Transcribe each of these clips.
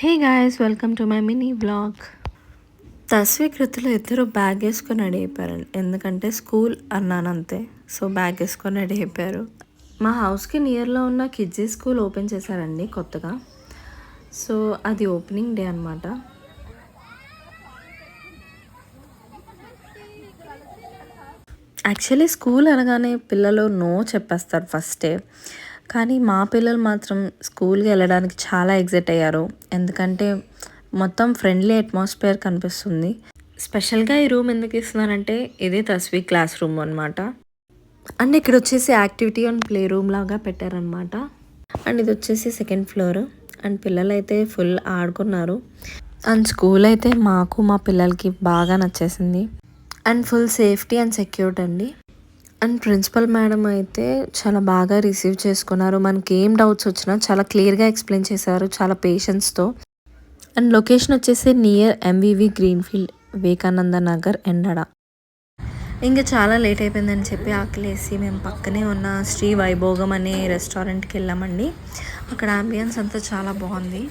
Hey guys, welcome to my mini blog. తస్వి కృతిలో ఇద్దరు బ్యాగ్ వేసుకొని రెడీ అయిపోయారండి. ఎందుకంటే స్కూల్ అన్నాను అంతే. సో బ్యాగ్ వేసుకొని రెడీ అయిపోయారు. మా హౌస్కి నియర్లో ఉన్న కిడ్జీ స్కూల్ ఓపెన్ చేశారండి కొత్తగా. సో అది ఓపెనింగ్ డే అనమాట. యాక్చువల్లీ స్కూల్ అనగానే పిల్లలు నో చెప్పేస్తారు ఫస్టే. కానీ మా పిల్లలు మాత్రం స్కూల్కి వెళ్ళడానికి చాలా ఎగ్జైట్ అయ్యారు. ఎందుకంటే మొత్తం ఫ్రెండ్లీ అట్మాస్ఫియర్ కనిపిస్తుంది. స్పెషల్గా ఈ రూమ్ ఎందుకు ఇస్తున్నారంటే ఇదే తస్వి క్లాస్ రూమ్ అనమాట. అండ్ ఇక్కడ వచ్చేసి యాక్టివిటీ అండ్ ప్లే రూమ్ లాగా పెట్టారనమాట. అండ్ ఇది వచ్చేసి సెకండ్ ఫ్లోర్. అండ్ పిల్లలు అయితే ఫుల్ ఆడుకున్నారు. అండ్ స్కూల్ అయితే మాకు మా పిల్లలకి బాగా నచ్చేసింది. And full safety and secured అండి. అండ్ ప్రిన్సిపల్ మేడం అయితే చాలా బాగా రిసీవ్ చేసుకున్నారు. మనకి ఏం డౌట్స్ వచ్చినా చాలా క్లియర్గా ఎక్స్ప్లెయిన్ చేశారు, చాలా పేషెన్స్తో. అండ్ లొకేషన్ వచ్చేసి near MVV Greenfield, Vivekananda Nagar, Endada. ఇంకా చాలా లేట్ అయిపోయిందని చెప్పి ఆకలేసి మేము పక్కనే ఉన్న శ్రీ వైభోగం అనే రెస్టారెంట్కి వెళ్ళామండి. అక్కడ అంబియన్స్ అంతా చాలా బాగుంది.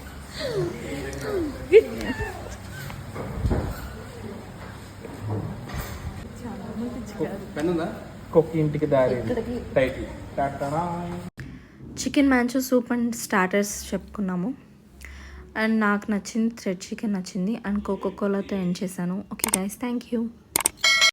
Chicken Manchow soup and starters చెప్పుకున్నాము. అండ్ నాకు నచ్చింది థ్రెడ్ చికెన్ నచ్చింది. అండ్ కోకోకోలాతో ఎండ్ చేశాను. Okay guys, thank you.